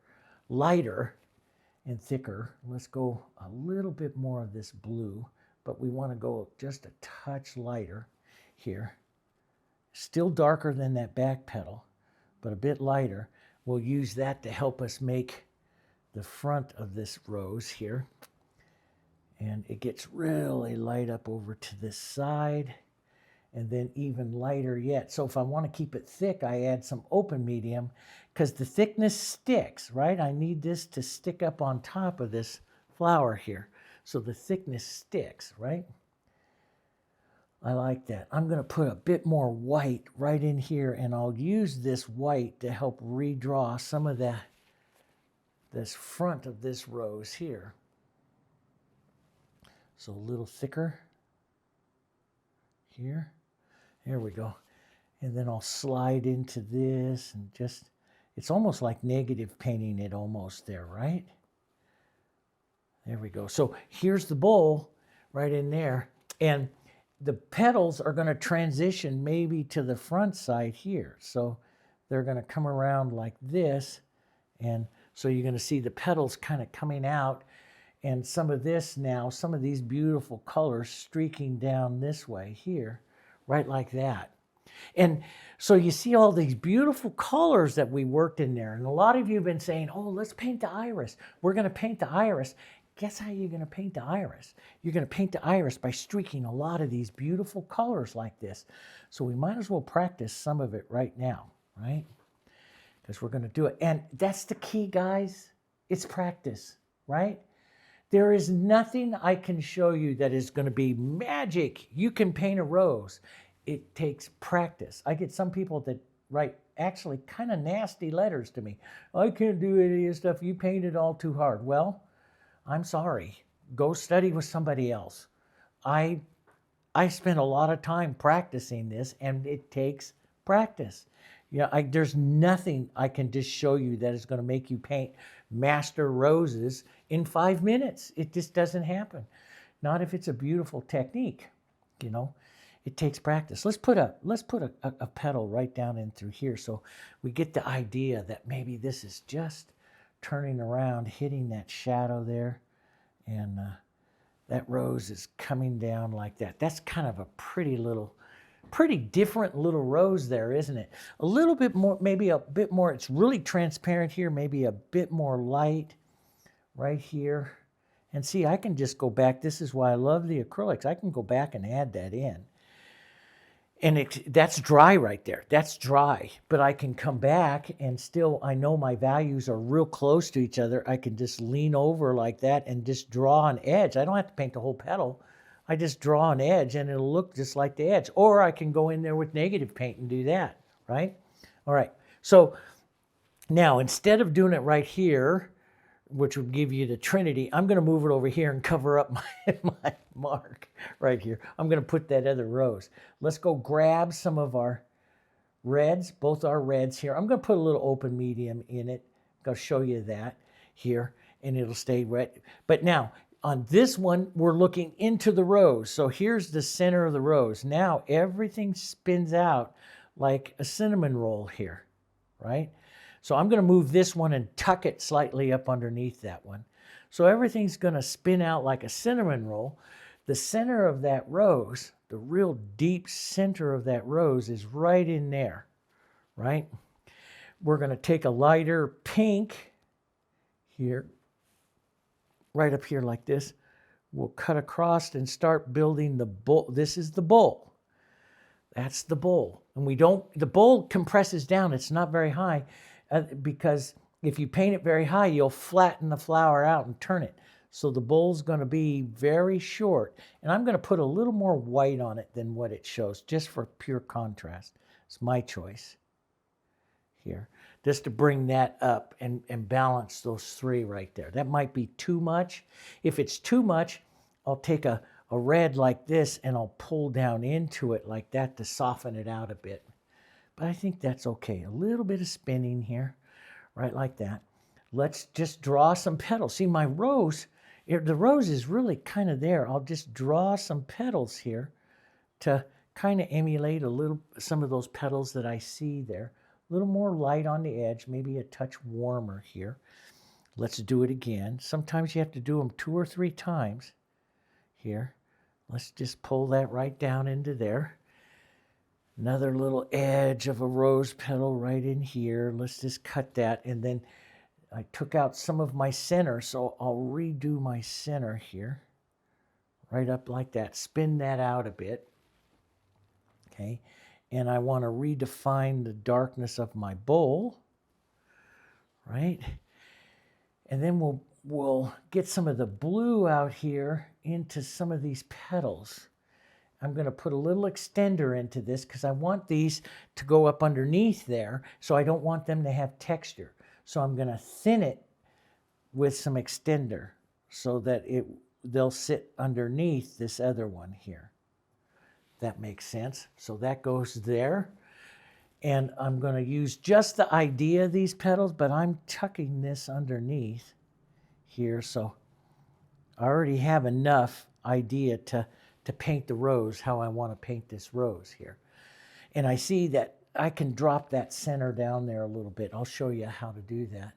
lighter and thicker, let's go a little bit more of this blue, but we want to go just a touch lighter here. Still darker than that back petal, but a bit lighter. We'll use that to help us make the front of this rose here. And it gets really light up over to this side, and then even lighter yet. So if I want to keep it thick, I add some open medium, because the thickness sticks, right? I need this to stick up on top of this flower here. So the thickness sticks, right? I like that. I'm going to put a bit more white right in here, and I'll use this white to help redraw some of this front of this rose here. So a little thicker here. There we go. And then I'll slide into this and just, it's almost like negative painting it almost there, right? There we go. So here's the bowl right in there. And the petals are going to transition maybe to the front side here. So they're going to come around like this. And so you're going to see the petals kind of coming out. And some of this now, some of these beautiful colors streaking down this way here, right like that. And so you see all these beautiful colors that we worked in there. And a lot of you have been saying, oh, let's paint the iris. We're going to paint the iris. Guess how you're going to paint the iris? You're going to paint the iris by streaking a lot of these beautiful colors like this. So we might as well practice some of it right now, right? Because we're going to do it. And that's the key, guys. It's practice, right? There is nothing I can show you that is going to be magic. You can paint a rose. It takes practice. I get some people that write actually kind of nasty letters to me. I can't do any of this stuff. You painted all too hard. Well, I'm sorry. Go study with somebody else. I spent a lot of time practicing this, and it takes practice. There's nothing I can just show you that is going to make you paint master roses in 5 minutes. It just doesn't happen. Not if it's a beautiful technique. It takes practice. Let's put a petal right down in through here, so we get the idea that maybe this is just turning around, hitting that shadow there, and that rose is coming down like that. That's kind of a pretty different little rose there, isn't it? A little bit more, maybe a bit more. It's really transparent here, maybe a bit more light right here. And see, I can just go back. This is why I love the acrylics. I can go back and add that in. And that's dry right there. That's dry. But I can come back and still, I know my values are real close to each other. I can just lean over like that and just draw an edge. I don't have to paint the whole petal. I just draw an edge and it'll look just like the edge. Or I can go in there with negative paint and do that, right? All right. So now instead of doing it right here, which would give you the Trinity, I'm going to move it over here and cover up my mark right here. I'm going to put that other rose. Let's go grab some of our reds, both our reds here. I'm going to put a little open medium in it. I'm going to show you that here, and it'll stay red. But now, on this one, we're looking into the rose. So here's the center of the rose. Now, everything spins out like a cinnamon roll here, right? So I'm going to move this one and tuck it slightly up underneath that one. So everything's going to spin out like a cinnamon roll. The center of that rose, the real deep center of that rose is right in there, right? We're going to take a lighter pink here, right up here like this. We'll cut across and start building the bowl. This is the bowl. That's the bowl. And the bowl compresses down. It's not very high. Because if you paint it very high, you'll flatten the flower out and turn it. So the bowl's going to be very short. And I'm going to put a little more white on it than what it shows, just for pure contrast. It's my choice here, just to bring that up and balance those three right there. That might be too much. If it's too much, I'll take a red like this and I'll pull down into it like that to soften it out a bit. But I think that's okay. A little bit of spinning here, right like that. Let's just draw some petals. See, my rose, the rose is really kind of there. I'll just draw some petals here to kind of emulate some of those petals that I see there. A little more light on the edge, maybe a touch warmer here. Let's do it again. Sometimes you have to do them 2 or 3 times here. Let's just pull that right down into there. Another little edge of a rose petal right in here. Let's just cut that. And then I took out some of my center, so I'll redo my center here. Right up like that. Spin that out a bit. Okay. And I want to redefine the darkness of my bowl. Right. And then we'll get some of the blue out here into some of these petals. I'm going to put a little extender into this because I want these to go up underneath there, so I don't want them to have texture. So I'm going to thin it with some extender so that they'll sit underneath this other one here. That makes sense. So that goes there. And I'm going to use just the idea of these petals, but I'm tucking this underneath here. So I already have enough idea to paint the rose how I want to paint this rose here. And I see that I can drop that center down there a little bit. I'll show you how to do that.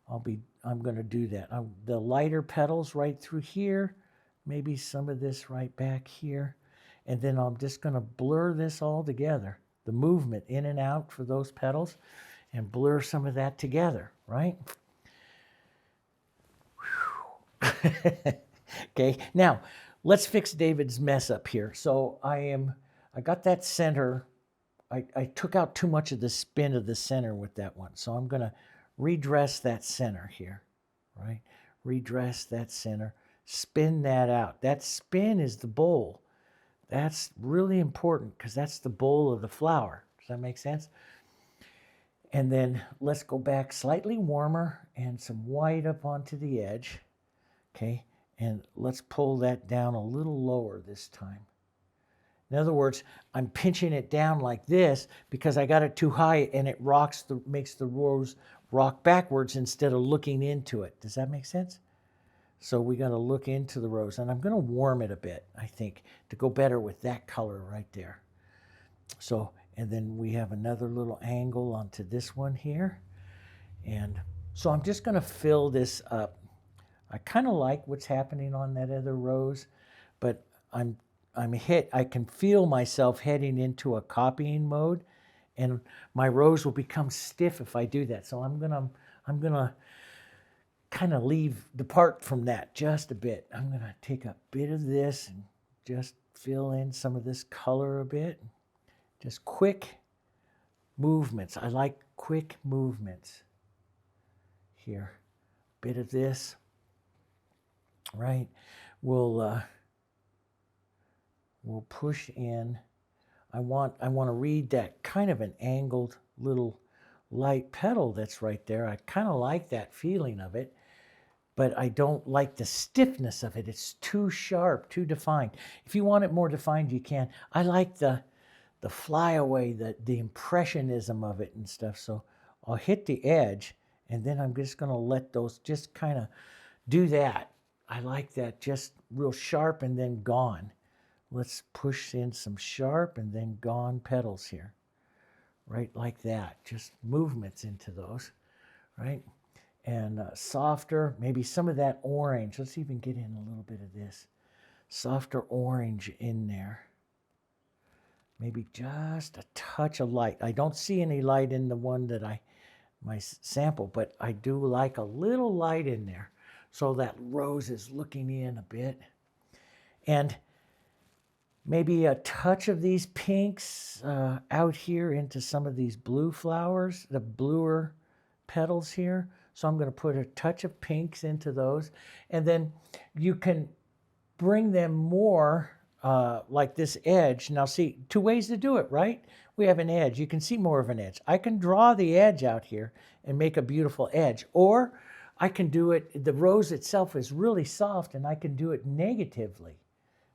I'm going to do that. The lighter petals right through here, maybe some of this right back here. And then I'm just going to blur this all together, the movement in and out for those petals, and blur some of that together, right? Okay, now let's fix David's mess up here. So I got that center. I took out too much of the spin of the center with that one. So I'm going to redress that center here, right? Redress that center. Spin that out. That spin is the bowl. That's really important because that's the bowl of the flower. Does that make sense? And then let's go back slightly warmer and some white up onto the edge. Okay, and let's pull that down a little lower this time. In other words, I'm pinching it down like this because I got it too high and it makes the rose rock backwards instead of looking into it. Does that make sense? So we got to look into the rose, and I'm going to warm it a bit, I think, to go better with that color right there. So, and then we have another little angle onto this one here. And so I'm just going to fill this up. I kind of like what's happening on that other rose, but I can feel myself heading into a copying mode, and my rose will become stiff if I do that. So I'm gonna kind of depart from that just a bit. I'm gonna take a bit of this and just fill in some of this color a bit. Just quick movements. I like quick movements here. Bit of this, right? We'll push in. I want to read that kind of an angled little light petal that's right there. I kind of like that feeling of it, but I don't like the stiffness of it. It's too sharp, too defined. If you want it more defined, you can. I like the flyaway, the impressionism of it and stuff. So I'll hit the edge, and then I'm just going to let those just kind of do that. I like that, just real sharp and then gone. Let's push in some sharp and then gone petals here. Right, like that. Just movements into those, right? And softer, maybe some of that orange. Let's even get in a little bit of this. Softer orange in there. Maybe just a touch of light. I don't see any light in the one that my sample, but I do like a little light in there. So that rose is looking in a bit. And maybe a touch of these pinks out here into some of these blue flowers, the bluer petals here. So I'm going to put a touch of pinks into those. And then you can bring them more like this edge. Now see, two ways to do it, right? We have an edge. You can see more of an edge. I can draw the edge out here and make a beautiful edge. Or I can do it, the rose itself is really soft, and I can do it negatively.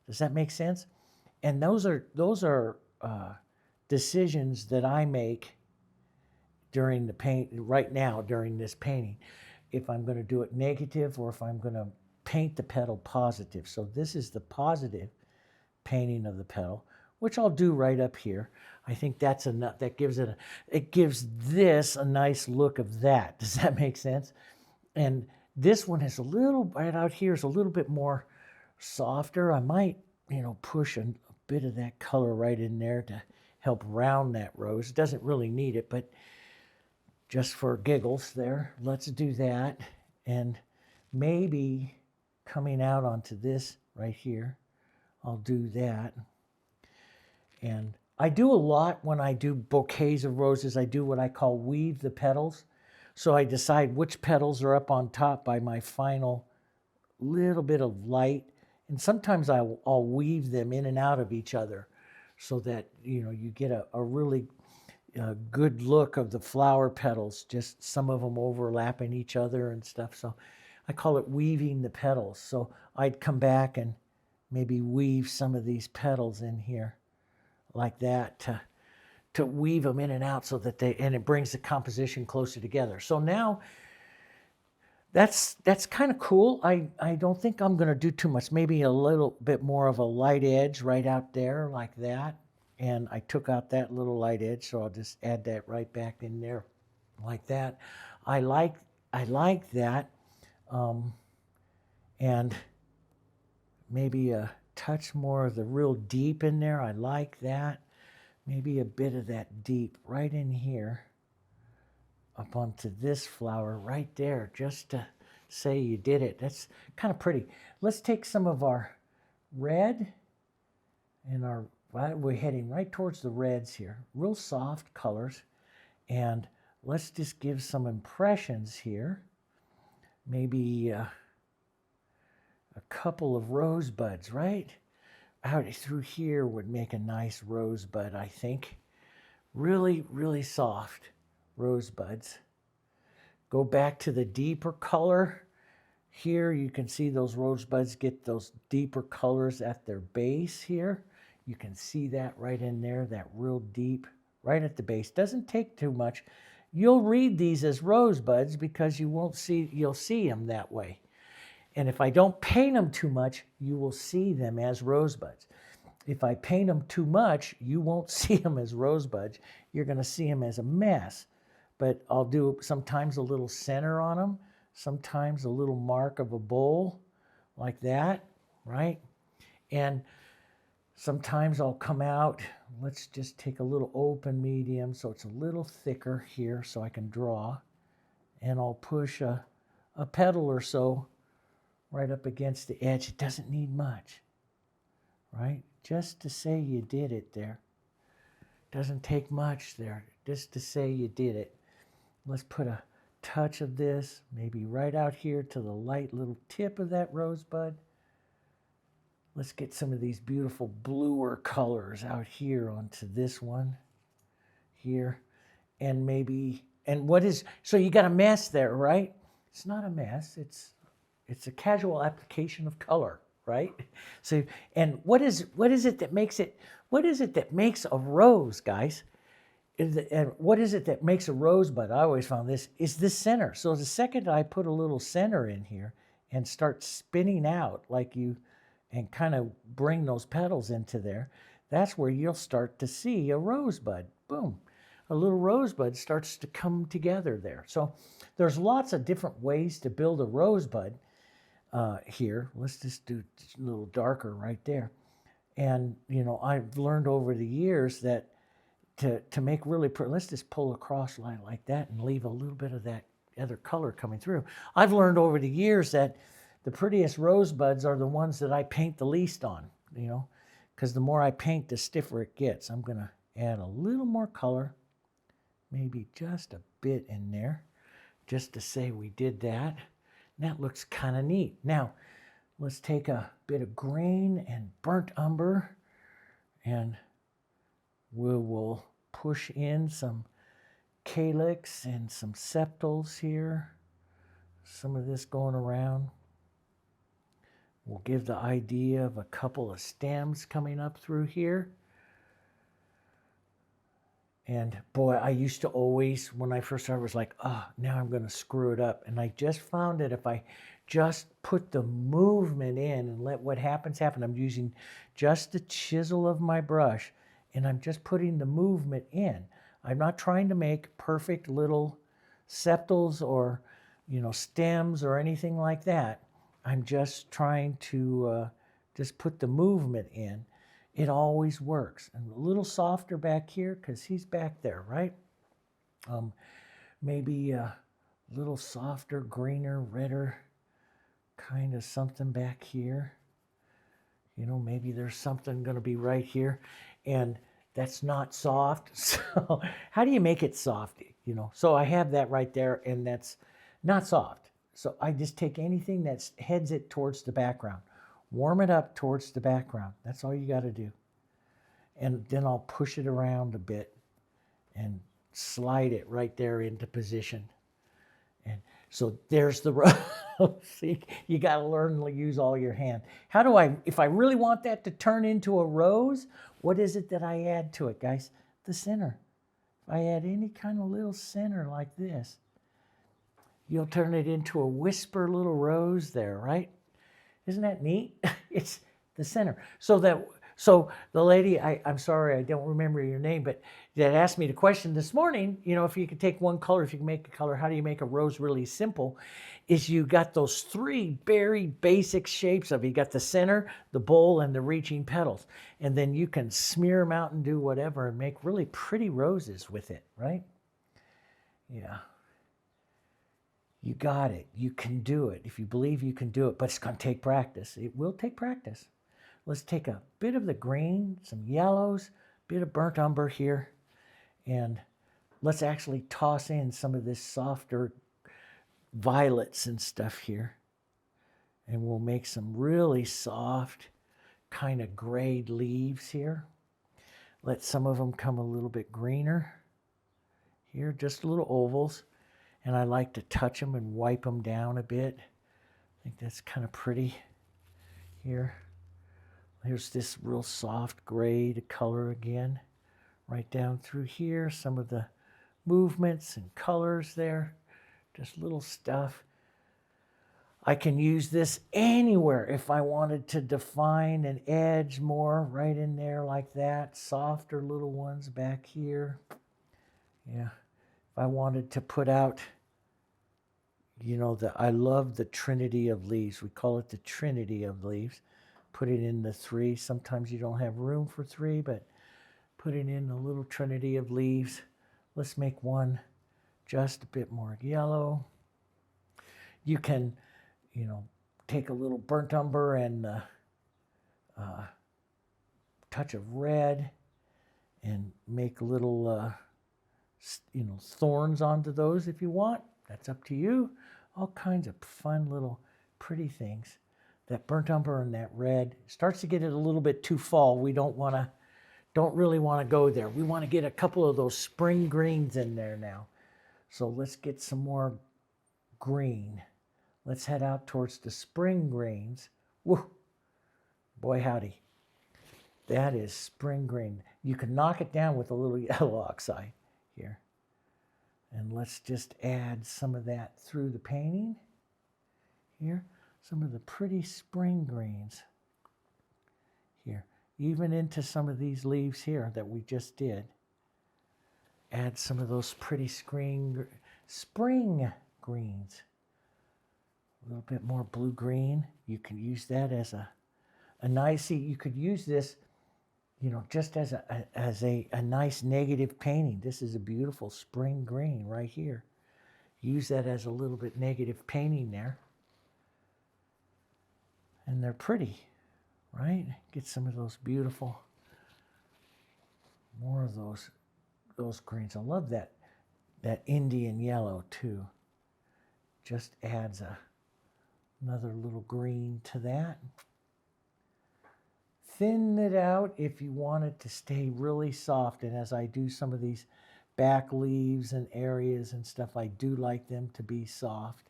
Does that make sense? And those are decisions that I make during the paint right now during this painting. If I'm going to do it negative or if I'm going to paint the petal positive. So this is the positive painting of the petal, which I'll do right up here. I think that's enough. That gives it gives this a nice look of that. Does that make sense? And this one is a little right out here is a little bit more softer. I might, push a bit of that color right in there to help round that rose. It doesn't really need it, but just for giggles there, let's do that. And maybe coming out onto this right here, I'll do that. And I do a lot when I do bouquets of roses. I do what I call weave the petals. So I decide which petals are up on top by my final little bit of light. And sometimes I'll weave them in and out of each other so that, you get a really good look of the flower petals, just some of them overlapping each other and stuff. So I call it weaving the petals. So I'd come back and maybe weave some of these petals in here like that to weave them in and out so that and it brings the composition closer together. So now that's kind of cool. I don't think I'm going to do too much. Maybe a little bit more of a light edge right out there like that. And I took out that little light edge, so I'll just add that right back in there like that. I like that. And maybe a touch more of the real deep in there. I like that. Maybe a bit of that deep right in here up onto this flower right there, just to say you did it. That's kind of pretty. Let's take some of our red and we're heading right towards the reds here. Real soft colors. And let's just give some impressions here. Maybe a couple of rosebuds, right? Out through here would make a nice rosebud, I think. Really, really soft rosebuds. Go back to the deeper color. Here you can see those rosebuds get those deeper colors at their base here. You can see that right in there, that real deep, right at the base. Doesn't take too much. You'll read these as rosebuds because you'll see them that way. And if I don't paint them too much, you will see them as rosebuds. If I paint them too much, you won't see them as rosebuds. You're going to see them as a mess. But I'll do sometimes a little center on them, sometimes a little mark of a bowl like that, right? And sometimes I'll come out, let's just take a little open medium so it's a little thicker here so I can draw. And I'll push a petal or so right up against the edge. It doesn't need much, right? Just to say you did it there. Doesn't take much there, just to say you did it. Let's put a touch of this, maybe right out here to the light little tip of that rosebud. Let's get some of these beautiful bluer colors out here onto this one here. And maybe, and what is, so you got a mess there, right? It's not a mess, it's a casual application of color, right? So, and what is it that makes a rose, guys? And what is it that makes a rosebud? I always found this is the center. So the second I put a little center in here and start spinning out like you, and kind of bring those petals into there, that's where you'll start to see a rosebud. Boom. A little rosebud starts to come together there. So there's lots of different ways to build a rosebud here. Let's just do a little darker right there. And, you know, I've learned over the years that to make really pretty, let's just pull a cross line like that and leave a little bit of that other color coming through. I've learned over the years that the prettiest rosebuds are the ones that I paint the least on, you know, because the more I paint, the stiffer it gets. I'm going to add a little more color, maybe just a bit in there, just to say we did that. And that looks kind of neat. Now, let's take a bit of green and burnt umber, and we will push in some calyx and some sepals here. Some of this going around. We'll give the idea of a couple of stems coming up through here. And boy, I used to always, when I first started, was like, oh, now I'm going to screw it up. And I just found that if I just put the movement in and let what happens happen, I'm using just the chisel of my brush, and I'm just putting the movement in. I'm not trying to make perfect little sepals or, you know, stems or anything like that. I'm just trying to just put the movement in. It always works. And a little softer back here because he's back there, right? Maybe a little softer, greener, redder, kind of something back here. You know, maybe there's something going to be right here. And that's not soft. So how do you make it soft? You know, so I have that right there, and that's not soft. So I just take anything that heads it towards the background. Warm it up towards the background. That's all you got to do. And then I'll push it around a bit and slide it right there into position. And so there's the rose. See, you got to learn to use all your hand. How do I, if I really want that to turn into a rose, what is it that I add to it, guys? The center. If I add any kind of little center like this, you'll turn it into a whisper little rose there, right? Isn't that neat? It's the center. So the lady, I'm sorry, I don't remember your name, but that asked me the question this morning, you know, if you could take one color, if you can make a color, how do you make a rose really simple? Is you got those three very basic shapes of it. You got the center, the bowl, and the reaching petals. And then you can smear them out and do whatever and make really pretty roses with it, right? Yeah. You got it. You can do it. If you believe you can do it, but it's going to take practice. It will take practice. Let's take a bit of the green, some yellows, a bit of burnt umber here, and let's actually toss in some of this softer violets and stuff here. And we'll make some really soft kind of grayed leaves here. Let some of them come a little bit greener. Here, just little ovals. And I like to touch them and wipe them down a bit. I think that's kind of pretty here. Here's this real soft gray to color again. Right down through here, some of the movements and colors there. Just little stuff. I can use this anywhere if I wanted to define an edge more, right in there like that. Softer little ones back here. Yeah. If I wanted to put out, you know, I love the trinity of leaves. We call it the trinity of leaves. Put it in the 3. Sometimes you don't have room for 3, but put it in the little trinity of leaves. Let's make one just a bit more yellow. You can, you know, take a little burnt umber and touch of red and make little, you know, thorns onto those if you want. That's up to you. All kinds of fun little pretty things. That burnt umber and that red starts to get it a little bit too fall. We don't really want to go there. We want to get a couple of those spring greens in there now. So let's get some more green. Let's head out towards the spring greens. Woo! Boy, howdy. That is spring green. You can knock it down with a little yellow oxide here. And let's just add some of that through the painting here. Some of the pretty spring greens here. Even into some of these leaves here that we just did. Add some of those pretty spring greens. A little bit more blue-green. You can use that as a nice, you could use this, you know, just as a nice negative painting. This is a beautiful spring green right here. Use that as a little bit negative painting there. And they're pretty, right? Get some of those beautiful, more of those greens. I love that Indian yellow too. Just adds another little green to that. Thin it out if you want it to stay really soft. And as I do some of these back leaves and areas and stuff, I do like them to be soft.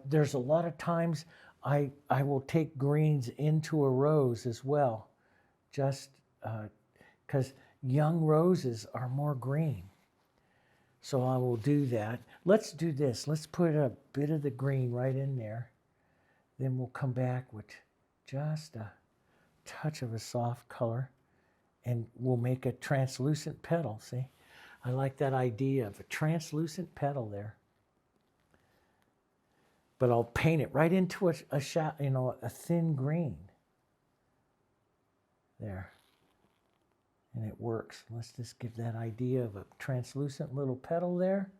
There's a lot of times I will take greens into a rose as well, just because young roses are more green. So I will do that. Let's do this. Let's put a bit of the green right in there. Then we'll come back with just a touch of a soft color and we'll make a translucent petal. See, I like that idea of a translucent petal there. But I'll paint it right into a shot, you know, a thin green. There. And it works. Let's just give that idea of a translucent little petal there.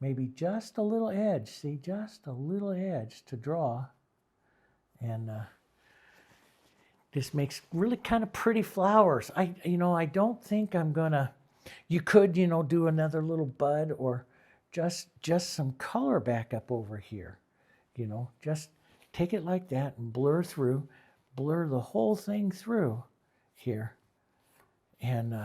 Maybe just a little edge. See, just a little edge to draw. And this makes really kind of pretty flowers. I don't think I'm gonna. You could, you know, do another little bud or just some color back up over here. You know, just take it like that and blur the whole thing through here. And you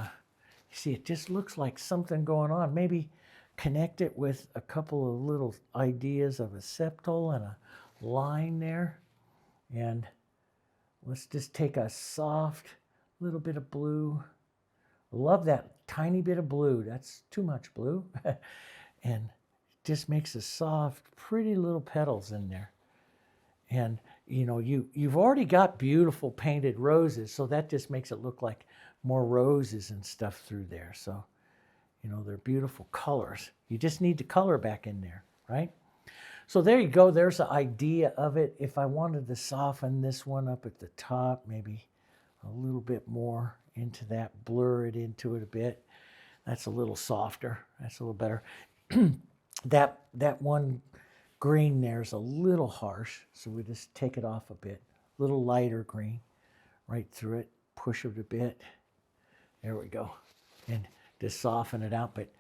see, it just looks like something going on. Maybe connect it with a couple of little ideas of a septal and a line there. And let's just take a soft little bit of blue. Love that tiny bit of blue. That's too much blue. And just makes a soft, pretty little petals in there. And, you know, you've already got beautiful painted roses, so that just makes it look like more roses and stuff through there. So, you know, they're beautiful colors. You just need the color back in there, right? So there you go. There's the idea of it. If I wanted to soften this one up at the top, maybe a little bit more into that, blur it into it a bit. That's a little softer. That's a little better. That one green there is a little harsh, so we just take it off a bit. A little lighter green right through it. Push it a bit. There we go. And just soften it out. But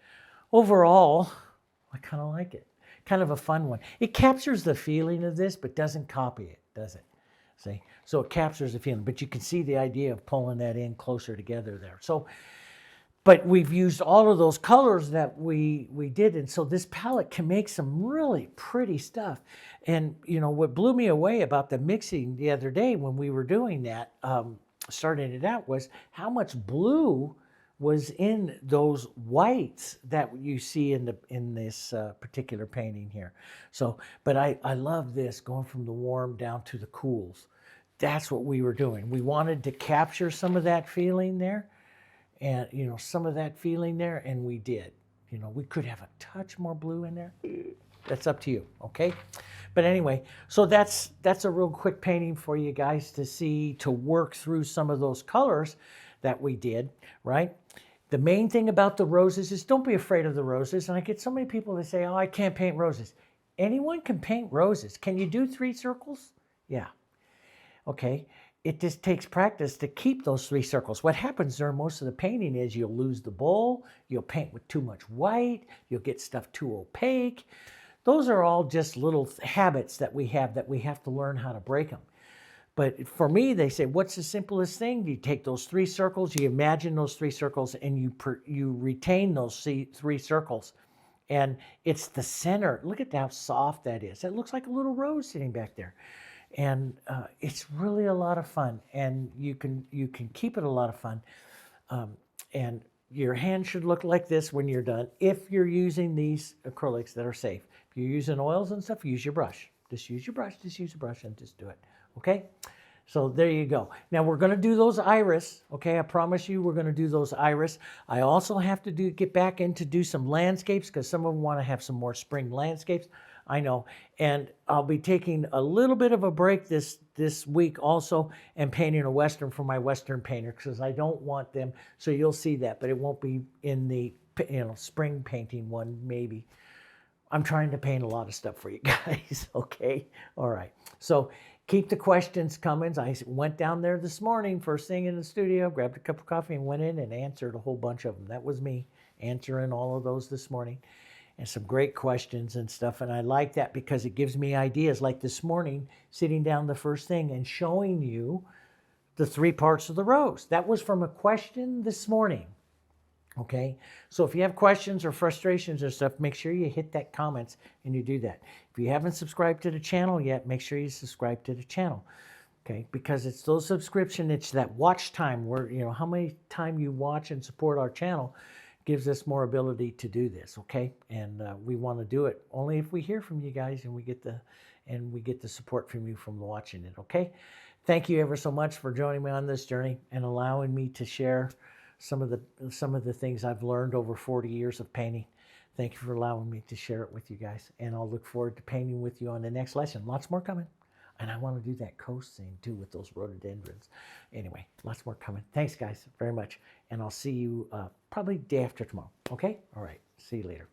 overall, I kind of like it. Kind of a fun one. It captures the feeling of this, but doesn't copy it. does it? See? So it captures the feeling, but you can see the idea of pulling that in closer together there. So, but we've used all of those colors that we did, and so this palette can make some really pretty stuff. And you know what blew me away about the mixing the other day when we were doing that, starting it out, was how much blue was in those whites that you see in this particular painting here. So, but I love this, going from the warm down to the cools. That's what we were doing. We wanted to capture some of that feeling there, and you know, some of that feeling there, and we did. You know, we could have a touch more blue in there. That's up to you, okay? But anyway, so that's a real quick painting for you guys to see, to work through some of those colors that we did, right? The main thing about the roses is don't be afraid of the roses. And I get so many people that say, oh, I can't paint roses. Anyone can paint roses. Can you do 3 circles? Yeah. Okay. It just takes practice to keep those 3 circles. What happens during most of the painting is you'll lose the bowl, you'll paint with too much white, you'll get stuff too opaque. Those are all just little habits that we have to learn how to break them. But for me, they say, what's the simplest thing? You take those 3 circles, you imagine those 3 circles, and you retain those 3 circles. And it's the center. Look at how soft that is. It looks like a little rose sitting back there. And it's really a lot of fun, and you can keep it a lot of fun. And your hand should look like this when you're done, if you're using these acrylics that are safe. If you're using oils and stuff, use your brush. Just use your brush, and just do it, okay? So there you go. Now we're going to do those iris, okay? I promise you we're going to do those iris. I also have to get back in to do some landscapes, because some of them want to have some more spring landscapes. I know. And I'll be taking a little bit of a break this week also, and painting a Western for my Western painter, because I don't want them. So you'll see that, but it won't be in the spring painting one, maybe. I'm trying to paint a lot of stuff for you guys, okay? All right. So keep the questions coming. I went down there this morning, first thing in the studio, grabbed a cup of coffee, and went in and answered a whole bunch of them. That was me answering all of those this morning. And some great questions and stuff. And I like that because it gives me ideas. Like this morning, sitting down the first thing and showing you the 3 parts of the rose. That was from a question this morning. Okay? So if you have questions or frustrations or stuff, make sure you hit that comments and you do that. If you haven't subscribed to the channel yet, make sure you subscribe to the channel. Okay? Because it's those subscription, it's that watch time where, you know, how many time you watch and support our channel gives us more ability to do this, okay? And we want to do it only if we hear from you guys and we get the support from you from watching it, okay? Thank you ever so much for joining me on this journey and allowing me to share some of the things I've learned over 40 years of painting. Thank you for allowing me to share it with you guys, and I'll look forward to painting with you on the next lesson. Lots more coming. And I want to do that coast thing too with those rhododendrons. Anyway, lots more coming. Thanks, guys, very much. And I'll see you probably day after tomorrow. Okay? All right. See you later.